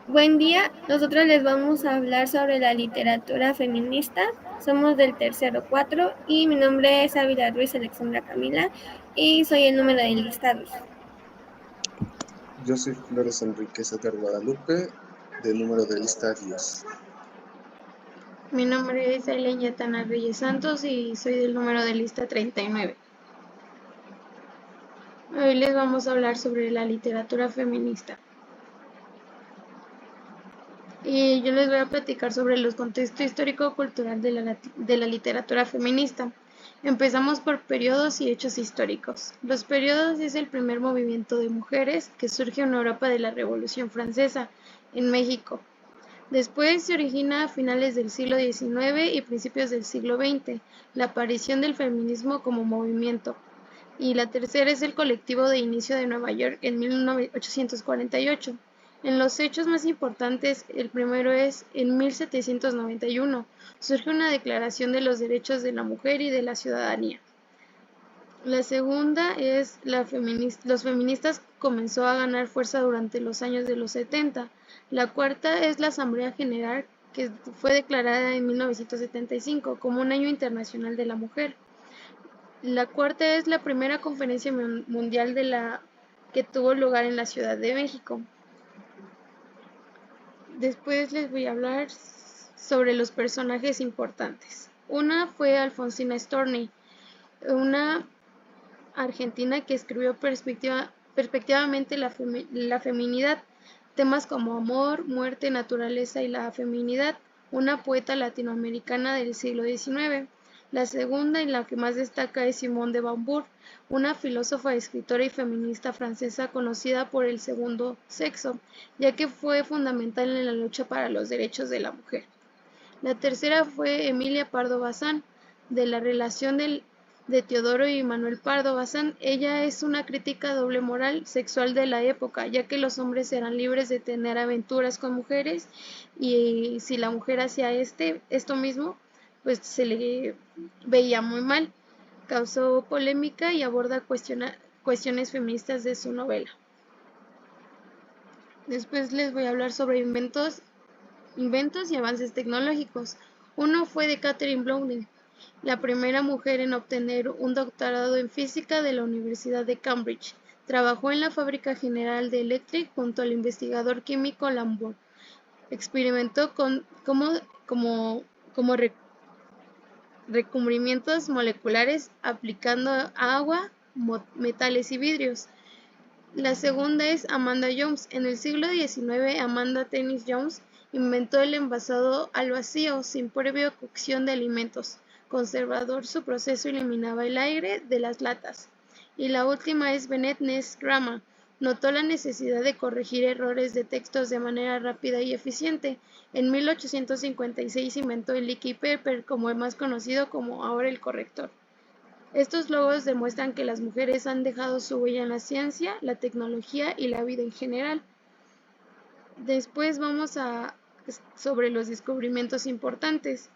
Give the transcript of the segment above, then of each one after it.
Buen día, nosotros les vamos a hablar sobre la literatura feminista. Somos del tercero 4 y mi nombre es Ávila Ruiz Alexandra Camila y soy el número de listados. Yo soy Flores Enríquez de Guadalupe, del número de lista 10. Mi nombre es Aileen Yatana Reyes Santos y soy del número de lista 39. Hoy les vamos a hablar sobre la literatura feminista. Y yo les voy a platicar sobre el contexto histórico-cultural de la literatura feminista. Empezamos por periodos y hechos históricos. Los periodos es el primer movimiento de mujeres que surge en Europa de la Revolución Francesa, en México. Después se origina a finales del siglo XIX y principios del siglo XX, la aparición del feminismo como movimiento. Y la tercera es el colectivo de inicio de Nueva York en 1848. En los hechos más importantes, el primero es en 1791, surge una declaración de los derechos de la mujer y de la ciudadanía. La segunda es los feministas comenzó a ganar fuerza durante los años de los 70. La cuarta es la Asamblea General, que fue declarada en 1975 como un año internacional de la mujer. La cuarta es la primera conferencia mundial que tuvo lugar en la Ciudad de México. Después les voy a hablar sobre los personajes importantes. Una fue Alfonsina Storni, una argentina que escribió perspectivamente la feminidad, temas como amor, muerte, naturaleza y la feminidad, una poeta latinoamericana del siglo XIX. La segunda y la que más destaca es Simone de Beauvoir, una filósofa, escritora y feminista francesa conocida por el segundo sexo, ya que fue fundamental en la lucha para los derechos de la mujer. La tercera fue Emilia Pardo Bazán, de la relación de Teodoro y Manuel Pardo Bazán. Ella es una crítica doble moral sexual de la época, ya que los hombres eran libres de tener aventuras con mujeres y si la mujer hacía esto mismo, pues se le veía muy mal. Causó polémica y aborda cuestiones feministas de su novela. Después les voy a hablar sobre inventos y avances tecnológicos. Uno fue de Catherine Browning, la primera mujer en obtener un doctorado en física de la Universidad de Cambridge. Trabajó en la fábrica general de Electric junto al investigador químico Lambert. Experimentó como recubrimientos moleculares aplicando agua, metales y vidrios. La segunda es Amanda Jones. En el siglo XIX, Amanda Tennis Jones inventó el envasado al vacío sin previa cocción de alimentos. Conservador, su proceso eliminaba el aire de las latas. Y la última es Bennett Ness Graham. Notó la necesidad de corregir errores de textos de manera rápida y eficiente. En 1856 inventó el Leaky Paper, como el más conocido como ahora el corrector. Estos logros demuestran que las mujeres han dejado su huella en la ciencia, la tecnología y la vida en general. Después vamos sobre los descubrimientos importantes.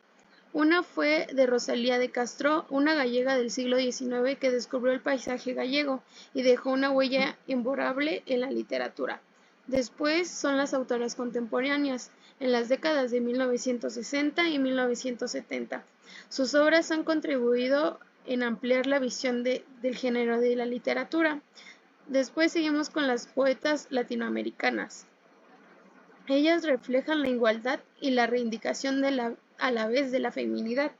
Una fue de Rosalía de Castro, una gallega del siglo XIX que descubrió el paisaje gallego y dejó una huella imborrable en la literatura. Después son las autoras contemporáneas, en las décadas de 1960 y 1970. Sus obras han contribuido en ampliar la visión del género de la literatura. Después seguimos con las poetas latinoamericanas. Ellas reflejan la igualdad y la reivindicación a la vez de la feminidad.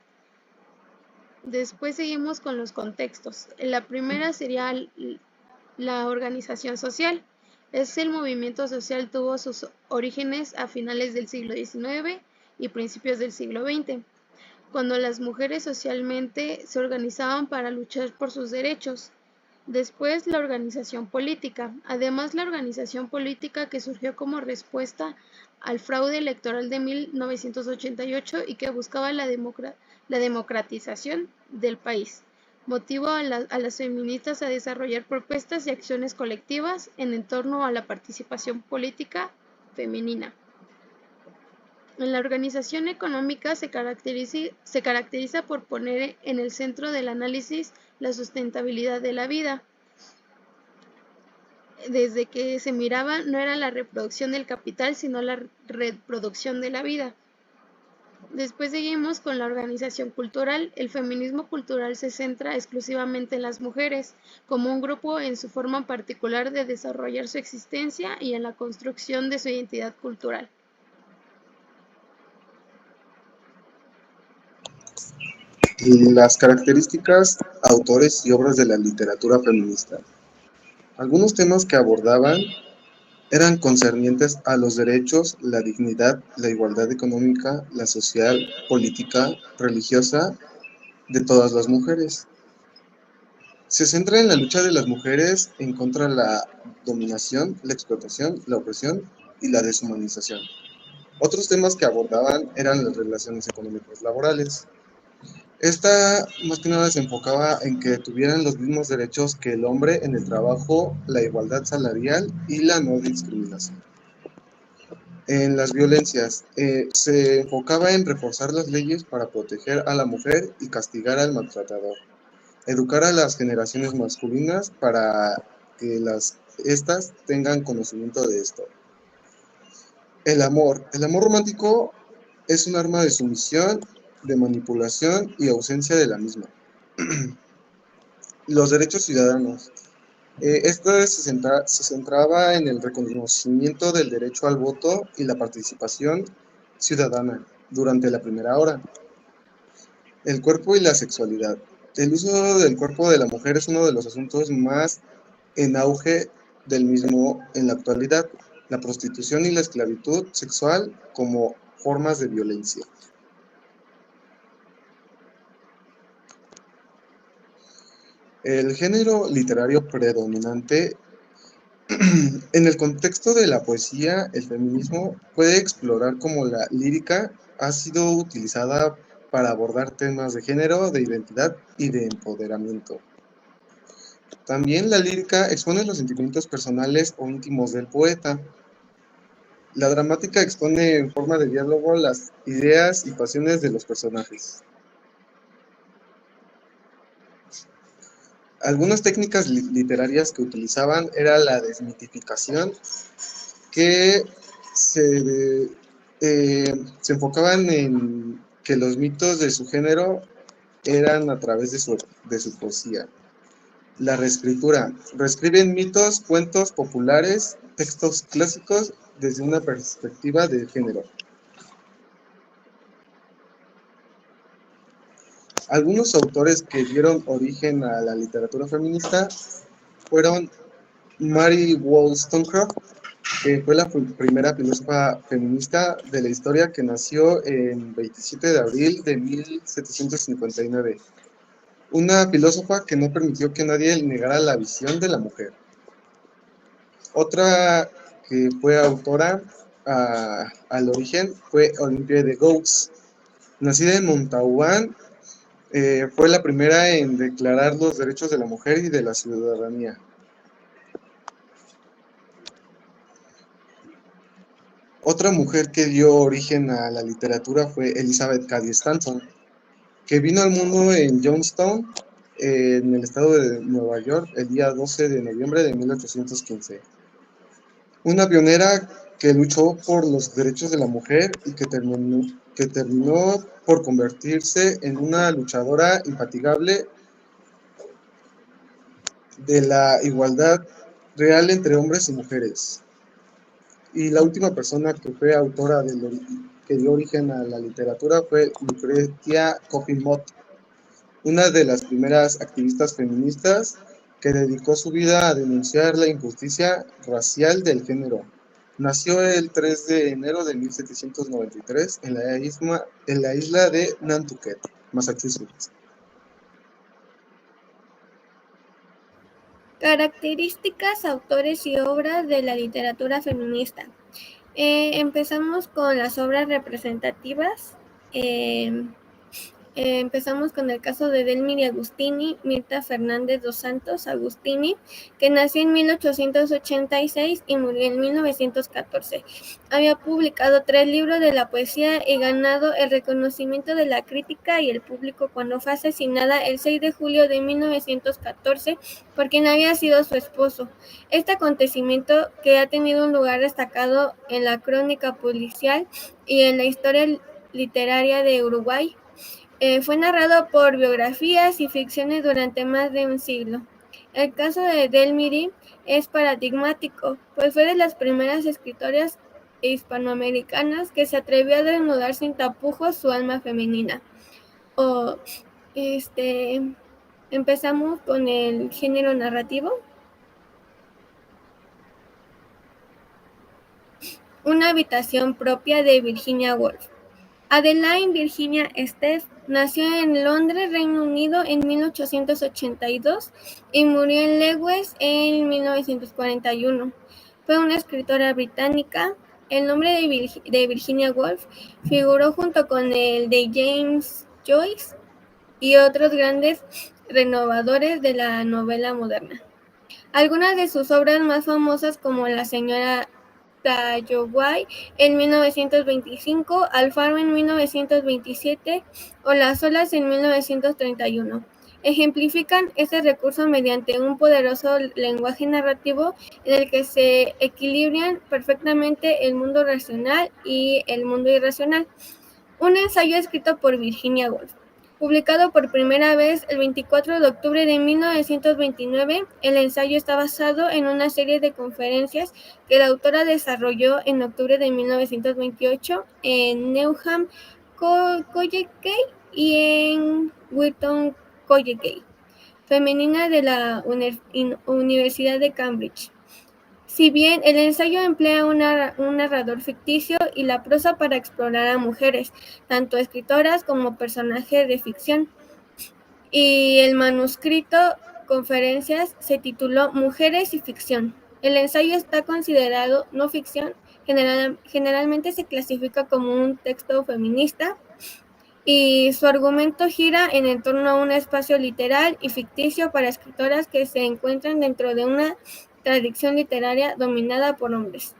Después seguimos con los contextos. La primera sería la organización social. El movimiento social tuvo sus orígenes a finales del siglo XIX y principios del siglo XX, cuando las mujeres socialmente se organizaban para luchar por sus derechos. Después, la organización política. Además, la organización política que surgió como respuesta al fraude electoral de 1988 y que buscaba la democratización del país. Motivó a las feministas a desarrollar propuestas y acciones colectivas en torno a la participación política femenina. En la organización económica se caracteriza por poner en el centro del análisis la sustentabilidad de la vida. desde que se miraba no era la reproducción del capital, sino la reproducción de la vida. Después seguimos con la organización cultural. El feminismo cultural se centra exclusivamente en las mujeres, como un grupo en su forma particular de desarrollar su existencia y en la construcción de su identidad cultural. Las características, autores y obras de la literatura feminista. Algunos temas que abordaban eran concernientes a los derechos, la dignidad, la igualdad económica, la social, política, religiosa de todas las mujeres. Se centra en la lucha de las mujeres en contra de la dominación, la explotación, la opresión y la deshumanización. Otros temas que abordaban eran las relaciones económicas laborales. Esta más que nada se enfocaba en que tuvieran los mismos derechos que el hombre en el trabajo, la igualdad salarial y la no discriminación. En las violencias, se enfocaba en reforzar las leyes para proteger a la mujer y castigar al maltratador. Educar a las generaciones masculinas para que estas tengan conocimiento de esto. El amor romántico es un arma de sumisión, de manipulación y ausencia de la misma. Los derechos ciudadanos. Esto se centraba en el reconocimiento del derecho al voto y la participación ciudadana durante la primera hora. El cuerpo y la sexualidad. El uso del cuerpo de la mujer es uno de los asuntos más en auge del mismo en la actualidad. La prostitución y la esclavitud sexual como formas de violencia. El género literario predominante. En el contexto de la poesía, el feminismo puede explorar cómo la lírica ha sido utilizada para abordar temas de género, de identidad y de empoderamiento. También la lírica expone los sentimientos personales o íntimos del poeta. La dramática expone en forma de diálogo las ideas y pasiones de los personajes. Algunas técnicas literarias que utilizaban era la desmitificación, que se enfocaban en que los mitos de su género eran a través de su poesía. La reescritura. Reescriben mitos, cuentos populares, textos clásicos desde una perspectiva de género. Algunos autores que dieron origen a la literatura feminista fueron Mary Wollstonecraft, que fue la primera filósofa feminista de la historia, que nació en 27 de abril de 1759. Una filósofa que no permitió que nadie negara la visión de la mujer. Otra que fue autora al origen fue Olympe de Gouges. Nacida en Montauban, fue la primera en declarar los derechos de la mujer y de la ciudadanía. Otra mujer que dio origen a la literatura fue Elizabeth Cady Stanton, que vino al mundo en Youngstown, en el estado de Nueva York, el día 12 de noviembre de 1815. Una pionera que luchó por los derechos de la mujer y que terminó por convertirse en una luchadora infatigable de la igualdad real entre hombres y mujeres. Y la última persona que fue autora que dio origen a la literatura fue Lucretia Coffin Mott, una de las primeras activistas feministas que dedicó su vida a denunciar la injusticia racial del género. Nació el 3 de enero de 1793 en la isla de Nantucket, Massachusetts. Características, autores y obras de la literatura feminista. Empezamos con las obras representativas. Empezamos con el caso de Delmiri Agustini, Mirta Fernández dos Santos Agustini, que nació en 1886 y murió en 1914. Había publicado 3 libros de la poesía y ganado el reconocimiento de la crítica y el público cuando fue asesinada el 6 de julio de 1914 por quien había sido su esposo. Este acontecimiento, que ha tenido un lugar destacado en la crónica policial y en la historia literaria de Uruguay, fue narrado por biografías y ficciones durante más de un siglo. El caso de Delmiri es paradigmático, pues fue de las primeras escritoras hispanoamericanas que se atrevió a desnudar sin tapujos su alma femenina. Empezamos con el género narrativo. Una habitación propia de Virginia Woolf. Adeline Virginia Steff nació en Londres, Reino Unido, en 1882 y murió en Lewes en 1941. Fue una escritora británica. El nombre de Virginia Woolf figuró junto con el de James Joyce y otros grandes renovadores de la novela moderna. Algunas de sus obras más famosas, como La señora Dalloway en 1925, Alfaro en 1927 o Las olas en 1931, ejemplifican este recurso mediante un poderoso lenguaje narrativo en el que se equilibran perfectamente el mundo racional y el mundo irracional. Un ensayo escrito por Virginia Woolf. Publicado por primera vez el 24 de octubre de 1929, el ensayo está basado en una serie de conferencias que la autora desarrolló en octubre de 1928 en Newham College y en Wilton College, femenina de la Universidad de Cambridge. Si bien el ensayo emplea un narrador ficticio y la prosa para explorar a mujeres, tanto escritoras como personajes de ficción, y el manuscrito Conferencias se tituló Mujeres y Ficción. El ensayo está considerado no ficción, generalmente se clasifica como un texto feminista, y su argumento gira en torno a un espacio literal y ficticio para escritoras que se encuentran dentro de una tradición literaria dominada por hombres.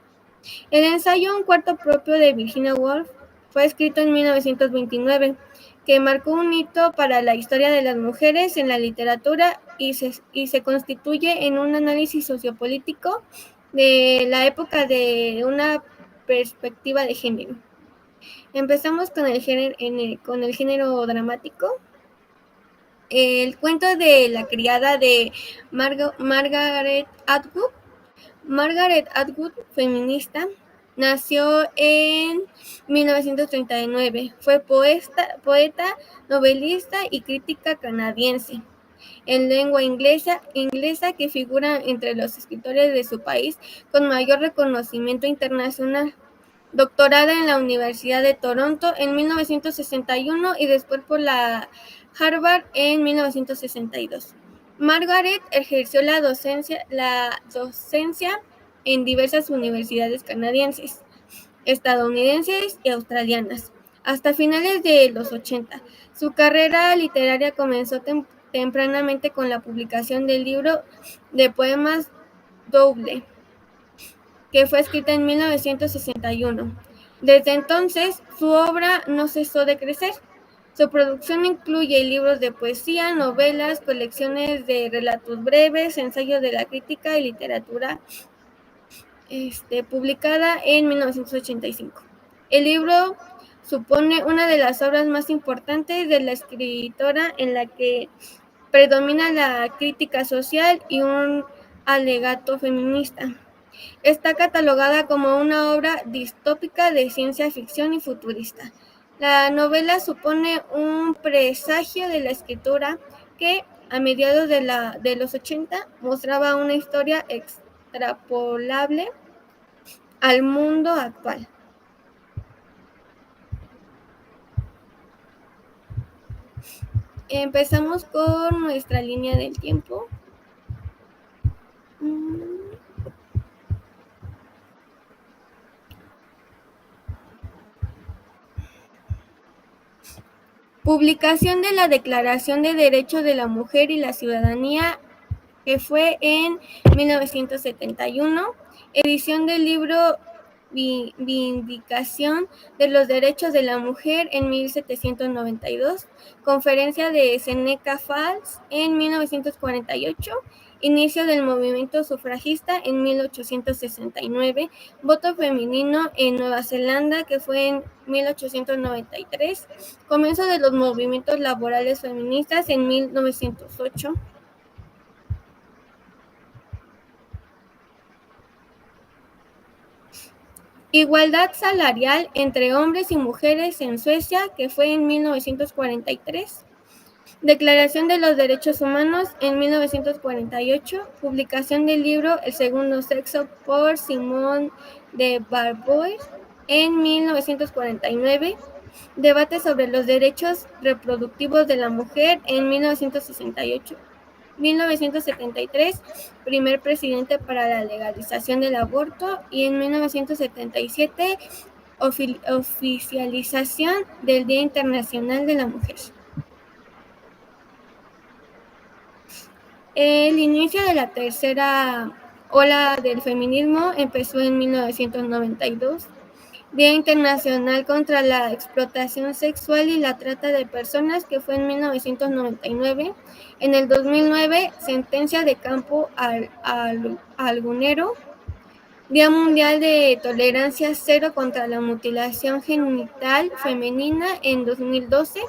El ensayo Un cuarto propio de Virginia Woolf fue escrito en 1929, que marcó un hito para la historia de las mujeres en la literatura y se constituye en un análisis sociopolítico de la época de una perspectiva de género. Empezamos con el género dramático. El cuento de la criada de Margaret Atwood. Margaret Atwood, feminista, nació en 1939. Fue poeta, novelista y crítica canadiense en lengua inglesa que figura entre los escritores de su país con mayor reconocimiento internacional. Doctorada en la Universidad de Toronto en 1961 y después por la Harvard en 1962. Margaret ejerció la docencia en diversas universidades canadienses, estadounidenses y australianas. Hasta finales de los 80, su carrera literaria comenzó tempranamente con la publicación del libro de poemas Double, que fue escrita en 1961. Desde entonces, su obra no cesó de crecer. Su producción incluye libros de poesía, novelas, colecciones de relatos breves, ensayos de la crítica y literatura, publicada en 1985. El libro supone una de las obras más importantes de la escritora, en la que predomina la crítica social y un alegato feminista. Está catalogada como una obra distópica de ciencia ficción y futurista. La novela supone un presagio de la escritura que, a mediados de los 80, mostraba una historia extrapolable al mundo actual. Empezamos con nuestra línea del tiempo. Publicación de la Declaración de Derechos de la Mujer y la Ciudadanía, que fue en 1971, edición del libro Vindicación de los Derechos de la Mujer en 1792, Conferencia de Seneca Falls en 1948, inicio del movimiento sufragista en 1869, voto femenino en Nueva Zelanda, que fue en 1893, comienzo de los movimientos laborales feministas en 1908. Igualdad salarial entre hombres y mujeres en Suecia, que fue en 1943. Declaración de los Derechos Humanos en 1948. Publicación del libro El Segundo Sexo por Simone de Beauvoir en 1949. Debate sobre los derechos reproductivos de la mujer en 1968. 1973, primer presidente para la legalización del aborto, y en 1977, oficialización del Día Internacional de la Mujer. El inicio de la tercera ola del feminismo empezó en 1992. Día Internacional contra la Explotación Sexual y la Trata de Personas, que fue en 1999. En el 2009, sentencia de campo algunero. Día Mundial de Tolerancia Cero contra la Mutilación Genital Femenina en 2012.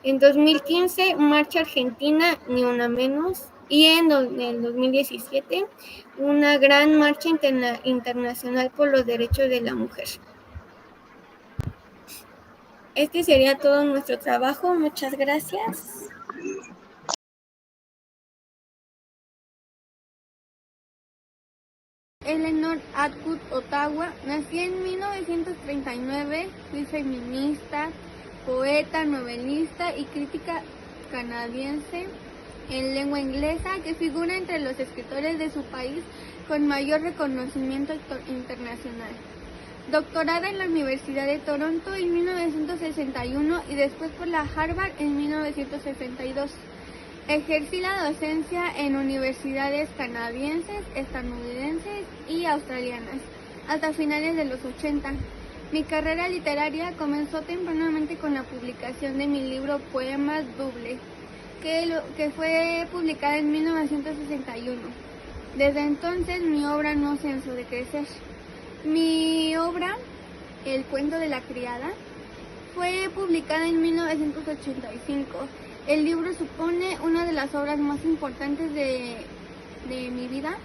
En 2015, Marcha Argentina, Ni Una Menos. Y en el 2017, una gran marcha internacional por los derechos de la mujer. Este sería todo nuestro trabajo. Muchas gracias. Eleanor Atwood Ottawa, nací en 1939, fui feminista, poeta, novelista y crítica canadiense en lengua inglesa, que figura entre los escritores de su país con mayor reconocimiento internacional. Doctorada en la Universidad de Toronto en 1961 y después por la Harvard en 1962. Ejercí la docencia en universidades canadienses, estadounidenses y australianas hasta finales de los 80. Mi carrera literaria comenzó tempranamente con la publicación de mi libro Poemas Double, que fue publicada en 1961. Desde entonces mi obra no cesó de crecer. Mi obra, El cuento de la criada, fue publicada en 1985. El libro supone una de las obras más importantes de mi vida.